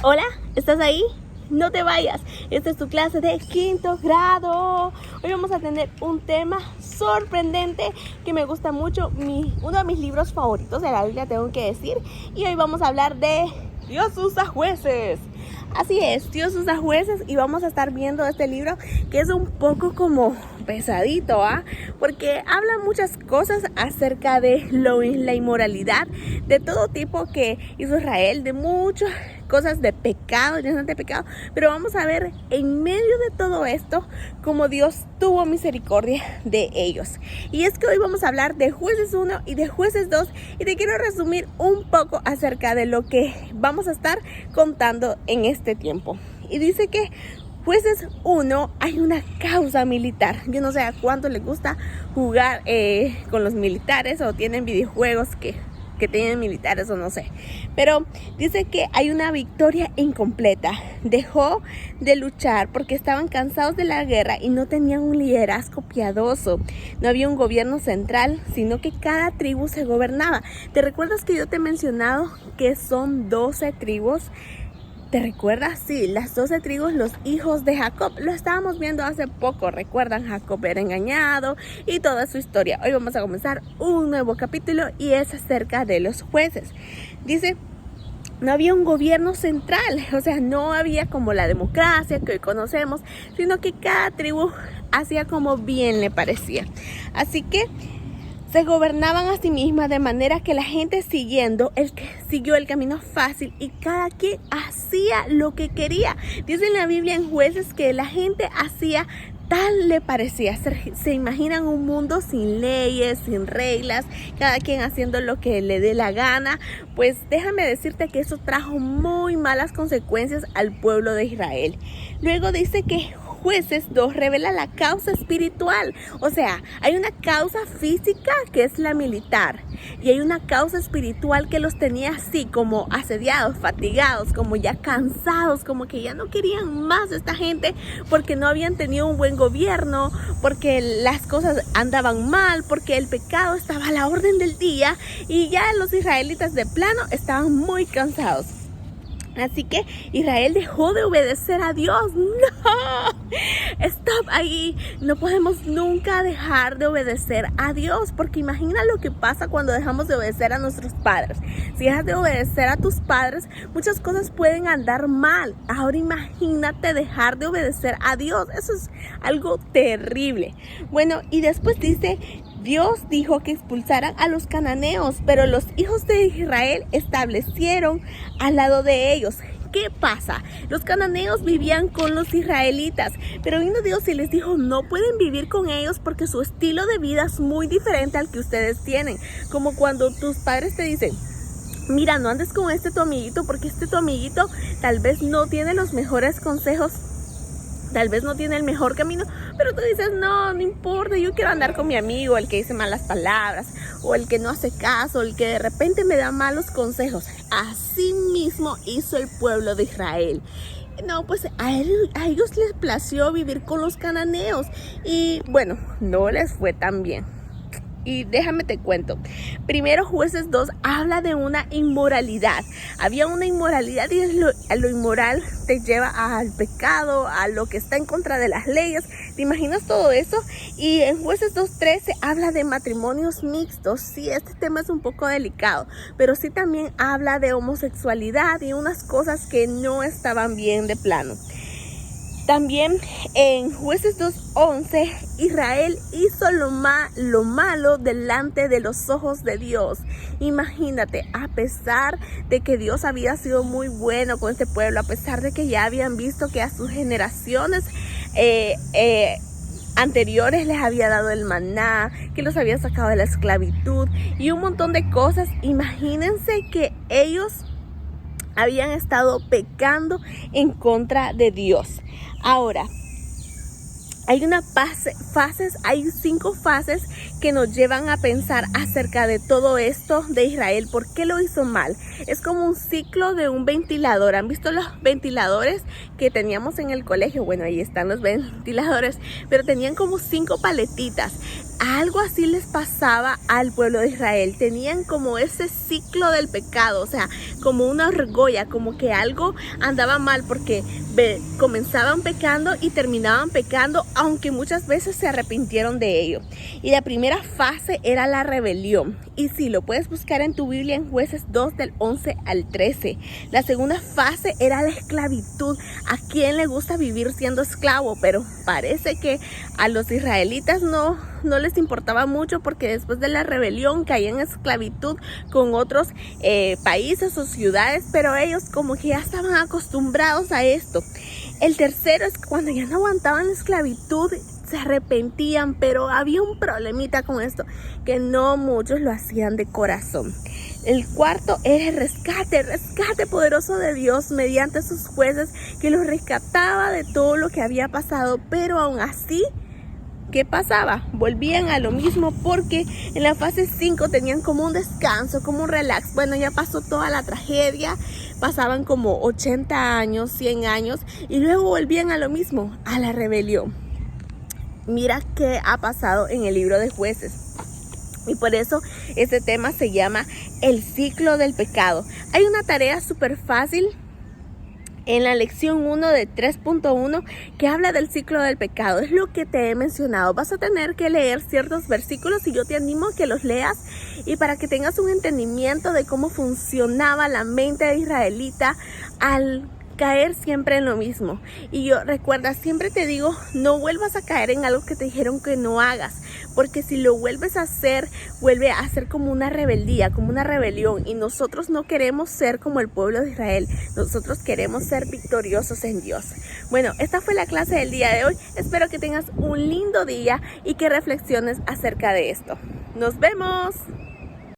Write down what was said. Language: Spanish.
Hola, ¿estás ahí? No te vayas, esta es tu clase de quinto grado. Hoy vamos a tener un tema sorprendente que me gusta mucho, uno de mis libros favoritos de la Biblia, tengo que decir. Y hoy vamos a hablar de Dios usa jueces. Así es, Dios usa jueces, y vamos a estar viendo este libro que es un poco como pesadito, porque habla muchas cosas acerca de la inmoralidad de todo tipo que hizo Israel, de muchas cosas de pecado, pero vamos a ver en medio de todo esto cómo Dios tuvo misericordia de ellos. Y es que hoy vamos a hablar de Jueces 1 y de Jueces 2, y te quiero resumir un poco acerca de lo que vamos a estar contando en este tiempo. Y dice que Jueces 1 hay una causa militar. Yo no sé a cuánto les gusta jugar con los militares, o tienen videojuegos que tienen militares, o no sé, pero dice que hay una victoria incompleta. Dejó de luchar porque estaban cansados de la guerra y no tenían un liderazgo piadoso. No había un gobierno central, sino que cada tribu se gobernaba. ¿Te recuerdas que yo te he mencionado que son 12 tribus? ¿Te recuerdas? Sí, las 12 tribus, los hijos de Jacob. Lo estábamos viendo hace poco. ¿Recuerdan? Jacob era engañado y toda su historia. Hoy vamos a comenzar un nuevo capítulo y es acerca de los jueces. Dice, no había un gobierno central, o sea, no había como la democracia que hoy conocemos, sino que cada tribu hacía como bien le parecía. Así que se gobernaban a sí mismas, de manera que la gente siguió el camino fácil y cada quien hacía lo que quería. Dice en la Biblia, en Jueces, que la gente hacía tal le parecía. Se imaginan un mundo sin leyes, sin reglas, cada quien haciendo lo que le dé la gana. Pues déjame decirte que eso trajo muy malas consecuencias al pueblo de Israel. Luego dice que Jueces 2 revela la causa espiritual. O sea, hay una causa física que es la militar, y hay una causa espiritual que los tenía así como asediados, fatigados, como ya cansados, como que ya no querían más esta gente porque no habían tenido un buen gobierno, porque las cosas andaban mal, porque el pecado estaba a la orden del día, y ya los israelitas de plano estaban muy cansados. Así que Israel dejó de obedecer a Dios. ¡No! Stop ahí. No podemos nunca dejar de obedecer a Dios, porque imagina lo que pasa cuando dejamos de obedecer a nuestros padres. Si dejas de obedecer a tus padres, muchas cosas pueden andar mal. Ahora imagínate dejar de obedecer a Dios. Eso es algo terrible. Bueno, y después dice, Dios dijo que expulsaran a los cananeos, pero los hijos de Israel establecieron al lado de ellos. ¿Qué pasa? Los cananeos vivían con los israelitas, pero vino Dios y les dijo, no pueden vivir con ellos porque su estilo de vida es muy diferente al que ustedes tienen. Como cuando tus padres te dicen, mira, no andes con tu amiguito, porque tu amiguito tal vez no tiene los mejores consejos, tal vez no tiene el mejor camino, pero tú dices, no importa, yo quiero andar con mi amigo, el que dice malas palabras, o el que no hace caso, el que de repente me da malos consejos. Así mismo hizo el pueblo de Israel. No, pues a ellos les plació vivir con los cananeos, y bueno, no les fue tan bien. Y déjame te cuento, primero Jueces 2 habla de una inmoralidad. Había una inmoralidad, y lo inmoral te lleva al pecado, a lo que está en contra de las leyes. ¿Te imaginas todo eso? Y en Jueces 2:13 habla de matrimonios mixtos. Sí, este tema es un poco delicado, pero sí también habla de homosexualidad y unas cosas que no estaban bien de plano. También en Jueces 2:11, Israel hizo lo malo delante de los ojos de Dios. Imagínate, a pesar de que Dios había sido muy bueno con este pueblo, a pesar de que ya habían visto que a sus generaciones anteriores les había dado el maná, que los había sacado de la esclavitud y un montón de cosas, imagínense que ellos habían estado pecando en contra de Dios. Ahora, hay hay 5 fases que nos llevan a pensar acerca de todo esto de Israel. ¿Por qué lo hizo mal? Es como un ciclo de un ventilador. ¿Han visto los ventiladores que teníamos en el colegio? Bueno, ahí están los ventiladores, pero tenían como 5 paletitas. algo así les pasaba al pueblo de Israel. Tenían como ese ciclo del pecado, o sea, como una argolla, como que algo andaba mal porque comenzaban pecando y terminaban pecando, aunque muchas veces se arrepintieron de ello. Y la primera fase era la rebelión. Y sí, lo puedes buscar en tu Biblia en Jueces 2 del 11 al 13. La segunda fase era la esclavitud. ¿A quién le gusta vivir siendo esclavo? Pero parece que a los israelitas no les importaba mucho, porque después de la rebelión caían en esclavitud con otros países o ciudades, pero ellos como que ya estaban acostumbrados a esto. El tercero es cuando ya no aguantaban la esclavitud, se arrepentían, pero había un problemita con esto, que no muchos lo hacían de corazón. El cuarto era el rescate poderoso de Dios mediante sus jueces, que los rescataba de todo lo que había pasado, pero aún así, ¿qué pasaba? Volvían a lo mismo, porque en la fase 5 tenían como un descanso, como un relax. Bueno, ya pasó toda la tragedia, pasaban como 80 años, 100 años, y luego volvían a lo mismo, a la rebelión. Mira qué ha pasado en el libro de Jueces. Y por eso este tema se llama el ciclo del pecado. Hay una tarea súper fácil en la lección 1 de 3.1 que habla del ciclo del pecado. Es lo que te he mencionado. Vas a tener que leer ciertos versículos y yo te animo a que los leas, y para que tengas un entendimiento de cómo funcionaba la mente de israelita al caer siempre en lo mismo. Y yo, recuerda, siempre te digo, no vuelvas a caer en algo que te dijeron que no hagas, porque si lo vuelves a hacer, vuelve a ser como una rebeldía, como una rebelión, y nosotros no queremos ser como el pueblo de Israel. Nosotros queremos ser victoriosos en Dios. Bueno, esta fue la clase del día de hoy. Espero que tengas un lindo día y que reflexiones acerca de esto. ¡Nos vemos!